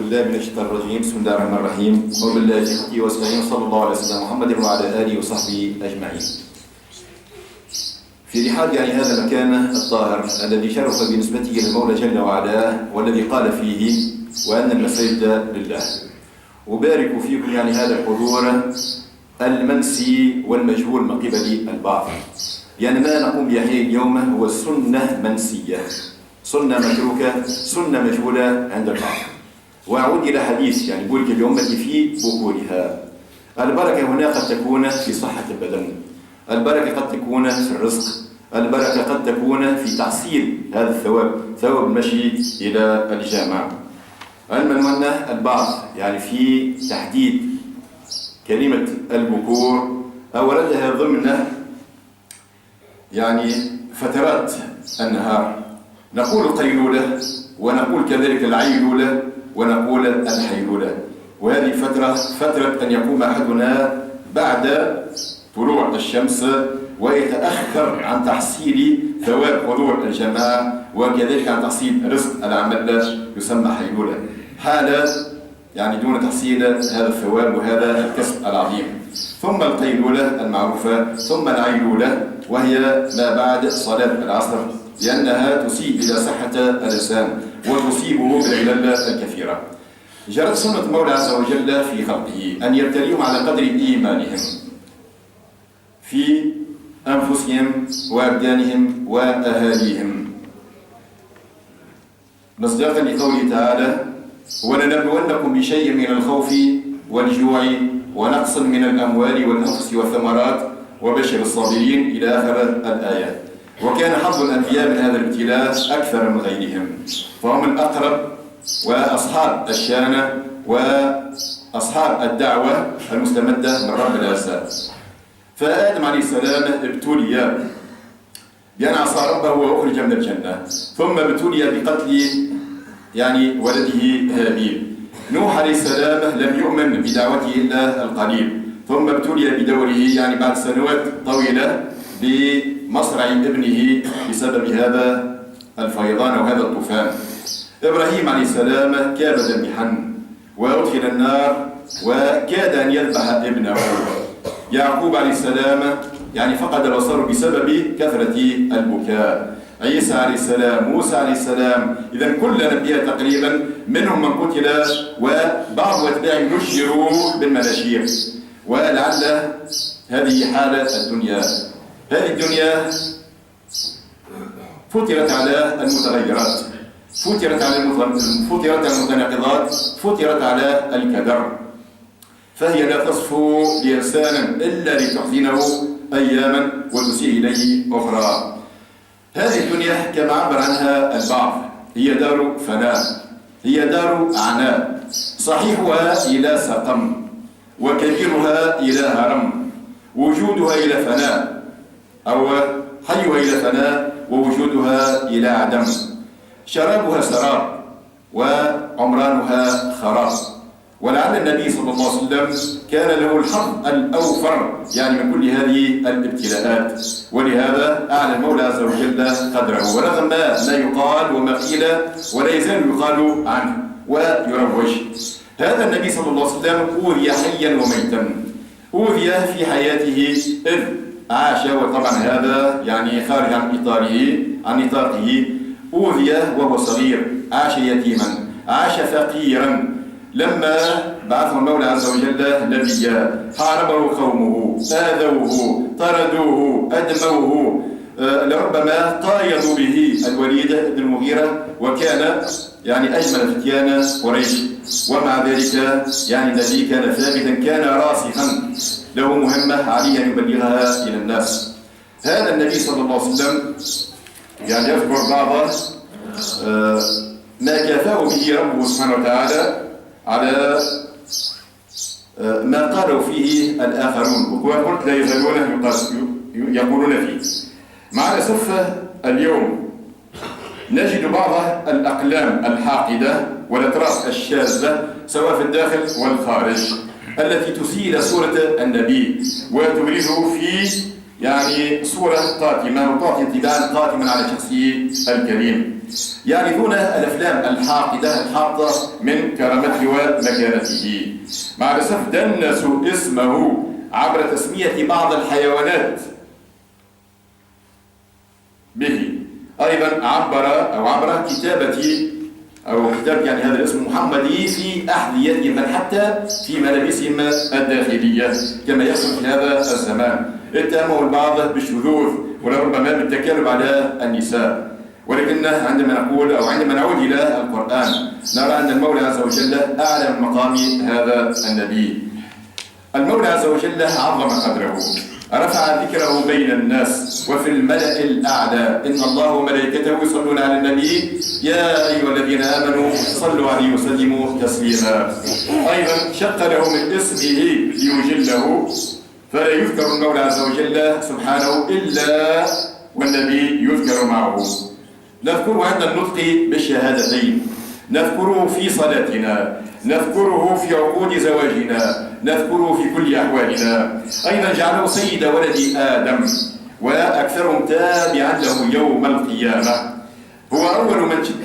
بالله من الشيطان الرجيم. بسم الله الرحمن الرحيم. وبالله توفيقي واستعين. صلى الله على سيدنا محمد وعلى آله وصحبه أجمعين. في رحاب هذا المكان الطاهر الذي شرف بنسبته للمولى جل وعلا، والذي قال فيه وأن المساجد لله. أبارك فيكم هذا الحضور المنسي والمجهول من قبل البعض. ما نقوم به اليوم هو سنة منسية، سنة متروكة، سنة مجهولة عند البعض. وأعود إلى حديث بورك الأمة في بكورها. البركة هنا قد تكون في صحة البدن، البركة قد تكون في الرزق، البركة قد تكون في تحصيل هذا الثواب، ثواب المشي إلى الجامع. علما أن البعض في تحديد كلمة البكور أوردها ضمن فترات النهار. نقول قيلولة، ونقول كذلك العيلولة، ونقول الحيلولة. وهذه الفترة فترة أن يقوم أحدنا بعد طلوع الشمس ويتأخر عن تحصيل ثواب حضور الجماعة، وكذلك عن تحصيل رزق العمل يسمى حيلولة، حالة دون تحصيل هذا الثواب وهذا الكسب العظيم. ثم القيلولة المعروفة، ثم العيلولة وهي ما بعد صلاة العصر، لأنها تسيء إلى صحة الإنسان وتصيبه بالعلل الكثيرة. جرت سنة المولى عز وجل في خلقه أن يبتليهم على قدر إيمانهم في أنفسهم وأبدانهم وأهاليهم، مصداقا لقوله تعالى: ولنبلونكم بشيء من الخوف والجوع ونقص من الأموال والأنفس والثمرات وبشر الصابرين إلى آخر الآيات. وكان حظ الأنبياء من هذا الابتلاء أكثر من غيرهم، فهم الأقرب وأصحاب الشانة وأصحاب الدعوة المستمدة من رب العزة. فآدم عليه السلام ابتلي بأن عصى ربه وأخرج من الجنة، ثم ابتلي بقتل ولده هابيل. نوح عليه السلام لم يؤمن بدعوته إلا القليل، ثم ابتلي بدوره بعد سنوات طويلة بمصرع ابنه بسبب هذا الفيضان وهذا الطوفان. إبراهيم عليه السلام كابد بحن وأدخل النار وكاد أن يذبح ابنه. يعقوب عليه السلام فقد البصر بسبب كثرة البكاء. عيسى عليه السلام، موسى عليه السلام، إذا كل الأنبياء تقريبا منهم من قتل وبعض أتباعهم نشروا بالمناشير. ولعل هذه حالة الدنيا. هذه الدنيا فطرت على المتغيرات، فطرت على المتناقضات، فطرت على الكدر، فهي لا تصفو لإنسان إلا لتحزنه أياما وتسيء إليه أخرى. هذه الدنيا كما عبر عنها البعض هي دار فناء، هي دار عناء، صحيحها إلى سقم وكبيرها إلى هرم، وجودها إلى فناء أو حيها إلى فناء ووجودها إلى عدم، شرابها سراب وعمرانها خراب. ولعل النبي صلى الله عليه وسلم كان له الحظ الأوفر من كل هذه الابتلاءات، ولهذا أعلى المولى عز وجل قدره، ورغم ما يقال وما قيل ولا يزال يقال عنه ويروج. هذا النبي صلى الله عليه وسلم أوذي حيا وميتا. أوذي في حياته إذ عاش، وطبعا هذا خارج عن نطاقه. أوذي وهو صغير، عاش يتيما، عاش فقيرا. لما بعثه المولى عز وجل نبيا حاربه قومه، آذوه، طردوه، أدموه، لربما قايضوا به الوليد بن المغيرة، وكان أجمل فتيان قريش. ومع ذلك النبي كان ثابتا، كان راسخا، له مهمة عليه أن يبلغها إلى الناس. هذا النبي صلى الله عليه وسلم يذكر بعض ما كافاه به ربه سبحانه وتعالى على ما قالوا فيه الآخرون، وقلت لا يزالون يقولون فيه. مع الأسف اليوم نجد بعض الأقلام الحاقدة والأطراف الشاذة سواء في الداخل والخارج التي تسيء صورة النبي وتبرزه في يعني صورة قاتمة وتعطي انطباعا قاتما على شخصه الكريم. يعرفون الأفلام الحاقدة الحاطة من كرامته ومكانته. مع الأسف دنسوا اسمه عبر تسمية بعض الحيوانات به. أيضا عبر كتابة يعني هذا الاسم محمدي في أحذيتهم بل حتى في ملابسهم الداخلية كما يحصل في هذا الزمان. اتهموا البعض بالشذوذ ولربما بالتكالب على النساء، ولكن عندما نعود إلى القرآن نرى أن المولى عز وجل أعلى من مقام هذا النبي. المولى عز وجل عظم قدره، رفع ذكره بين الناس وفي الملأ الأعلى. إن الله وملائكته يصلون على النبي يا أيها الذين آمنوا صلوا عليه وسلموا تسليما. أيضا شق له من اسمه ليجله، فلا يذكر المولى عز وجل سبحانه إلا والنبي يذكر معه. نذكره عند النطق بالشهادتين، نذكره في صلاتنا، نذكره في عقود زواجنا، نذكره في كل أحوالنا. أيضا جعله سيد ولد آدم وأكثرهم تابعا له يوم القيامة. هو أول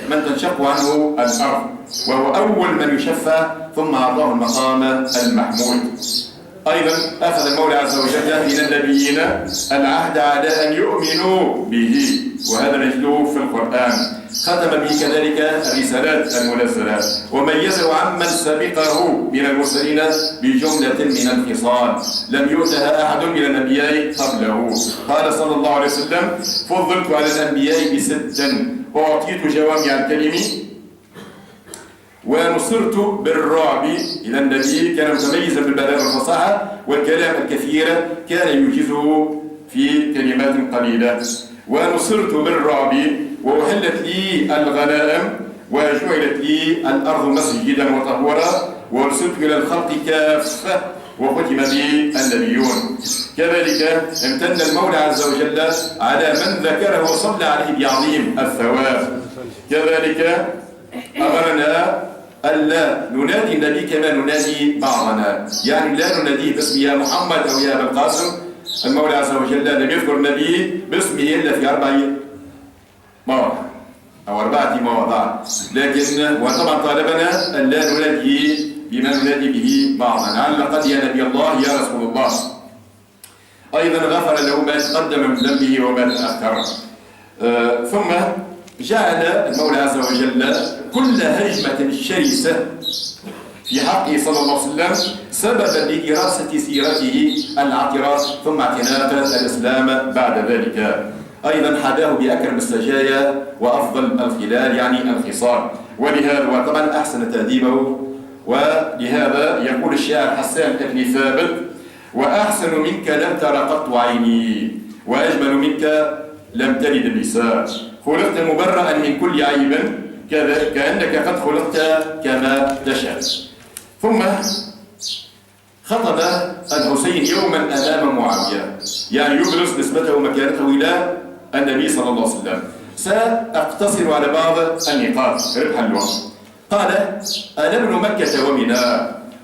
من تنشق عنه الأرض، وهو أول من يشفى، ثم أعطاه المقام المحمود. أيضا أخذ المولى عز وجل من النبيين العهد على أن يؤمنوا به، وهذا نجده في القرآن. ختم به كذلك الرسالات المنزلة وميزه عمن سبقه من المرسلين بجملة من الخصال لم يؤتها أحد من الأنبياء قبله. قال صلى الله عليه وسلم: فضلت على الأنبياء ب6، أعطيت جوامع الكلم، ونصرت بالرعب. إلى النبي كان متميزا بالبلاغة والفصاحة والكلام الكثير، كان يوجزه في كلمات قليلة. ونصرت بالرعب، وأحلت لي الغنائم، وجعلت لي الأرض مسجدا وطهورا، وارسلت إلى الخلق كافة، وختم بي النبيون. كذلك امتن المولى عز وجل على من ذكره وصلى عليه بعظيم الثواب. كذلك أمرنا ألا ننادي النبي كما ننادي بعضنا، يعني لا نناديه باسم يا محمد أو يا أبا القاسم. المولى عز وجل لم يذكر النبي باسمه إلا في 4 مواضع أو 4 مواضع، لكن وطبعا طالبنا أن لا نناديه بما ننادي به بعضنا، على الأقل يا نبي الله يا رسول الله. أيضا غفر له ما تقدم من ذنبه وما تأخر. ثم جعل المولى عز وجل كل هجمة شرسة في حقه صلى الله عليه وسلم سببا لدراسة سيرته العطرة ثم اعتناق الإسلام بعد ذلك. أيضا حداه بأكرم السجايا وأفضل الخلال، يعني الخصال، ولهذا وطبعا أحسن تأديبه. ولهذا يقول الشاعر حسان بن ثابت: وأحسن منك لم تر قط عيني، وأجمل منك لم تلد النساء، خلقت مبرأ من كل عيب، كأنك قد خلقت كما تشاء. ثم خطب الحسين يوما أمام معاوية، يعني يبرز نسبته ومكانته إلى النبي صلى الله عليه وسلم. سأقتصر على بعض النقاط ربح الوقت. قال: أنا ابن مكة ومنى،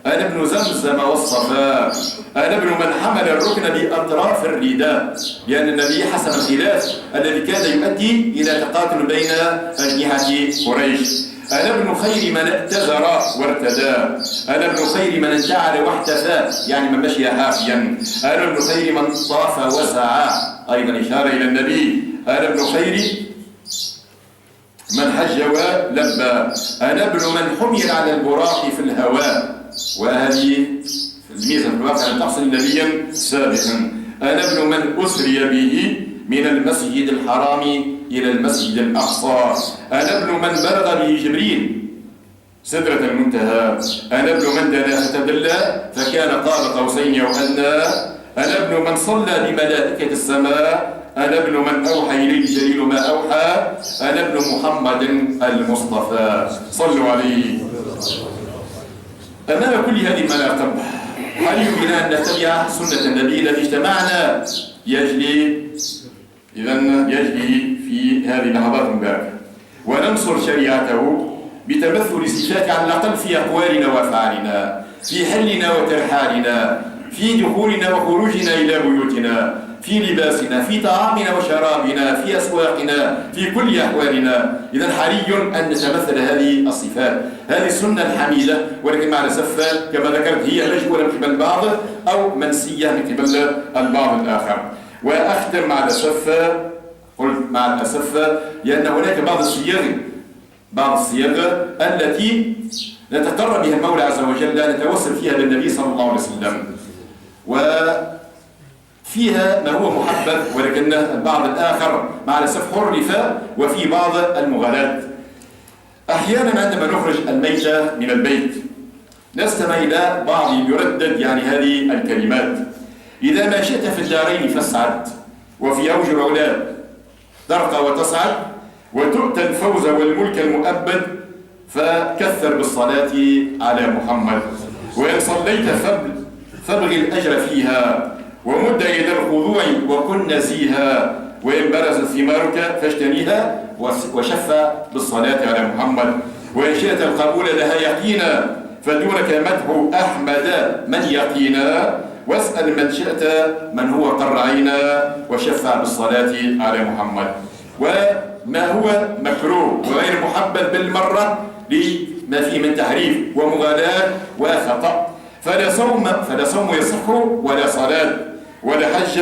أنا ابن زمزم والصفا، أنا ابن من حمل الركن بأطراف الرداء، لأن النبي حسم الخلاف الذي كان يؤدي إلى تقاتل بين أجنحة قريش. أنا ابن خير من ائتزر وارتدى، أنا ابن خير من انتعل واحتفى، يعني من مشي حافيا، أنا ابن خير من طاف وسعى، أيضا إشارة إلى النبي. أنا ابن خير من حج ولبى، أنا ابن من حمل على البراق في الهواء، وهذه الميزة في الواقع أن تحصل نبيا سابقا. أنا ابن من أسري به من المسجد الحرام إلى المسجد الأقصى، أنا ابن من بلغ به جبريل سدرة المنتهى، أنا ابن من دنا فتدلى فكان قاب قوسين أو أدنى، أنا ابن من صلى بملائكة السماء، أنا ابن من أوحى إليه جليل ما أوحى، أنا ابن محمد المصطفى، صلوا عليه. أمام كل هذه المناقب حري بنا أن نتبع سنة النبي الذي اجتمعنا يجلي في هذه اللحظات المباركة، وننصر شريعته بتمثل صفات على الأقل في أقوالنا وأفعالنا، في حلنا وترحالنا، في دخولنا وخروجنا إلى بيوتنا، في لباسنا، في طعامنا وشرابنا، في أسواقنا، في كل أحوالنا. إذا حري أن نتمثل هذه الصفات، هذه السنة الحميدة، ولكن مع الأسف كما ذكرت هي مجهولة من قبل البعض أو منسية من قبل البعض الآخر. وأختم مع الأسف، قلت مع الأسف لأن هناك بعض الصيغ التي نتقرب بها المولى عز وجل، نتوسل فيها بالنبي صلى الله عليه وسلم، وفيها ما هو محبب، ولكن البعض الآخر مع الأسف حرف وفي بعض المغالاة. أحيانا عندما نخرج الميتة من البيت نستمع إلى بعض يردد هذه الكلمات: إذا ما شئت في الدارين فاسعد، وفي أوج الأولاد ترقى وتصعد، وتؤتى الفوز والملك المؤبد، فكثر بالصلاة على محمد. وإن صليت فابغ الأجر فيها، ومد يد الخضوع وكن نزيها، وإن برزت ثمارك فاجتنيها، وشفع بالصلاة على محمد. وإن شئت القبول لها يقينا، فدونك مدح أحمد من يقينا، واسأل من شئت من هو قر عينا، وشفع بالصلاة على محمد. وما هو مكروه وغير محبب بالمرة لما فيه من تحريف ومغالاة وخطأ، فلا صوم يصح، ولا صلاة، ولا حج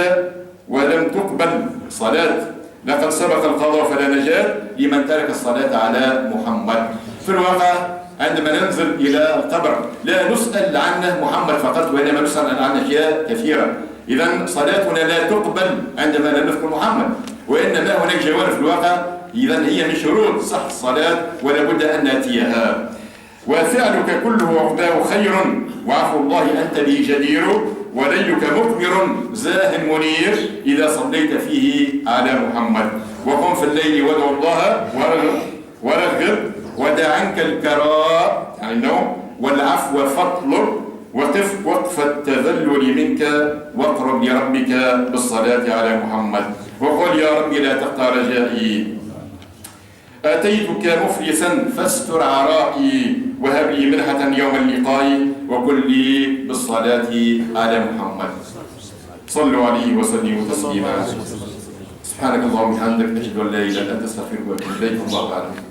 ولم تقبل صلاة. لقد سبق القضاء فلا نجاة لمن ترك الصلاة على محمد. في الواقع عندما ننزل إلى القبر لا نسأل عنه محمد فقط، وإنما نسأل عن أشياء كثيرة. إذا صلاتنا لا تقبل عندما لا نذكر محمد، وإنما هناك جوانب في الواقع إذا هي من شروط صح الصلاة ولا بد أن نأتيها. وفعلك كله عقباه خير، وعفو الله أنت به جدير، وليلك مقبر زاه منير، إذا صليت فيه على محمد. وقم في الليل وادعو الله ورغب، ودع عنك الكراء النوم والعفو فاطلب، وقف وقف التذلل منك، واقرب لربك بالصلاة على محمد. وقل يا رب لا تقطع رجائي، أتيتك مفلسا فاستر عرائي، وهب لي منحة يوم اللقاء، وقل لي بالصلاة على محمد. صلوا عليه وسلموا تسليما. سبحانك اللهم وبحمدك، أشهد أن لا إله إلا أنت، أستغفرك وأتوب إليك. الله أعلم.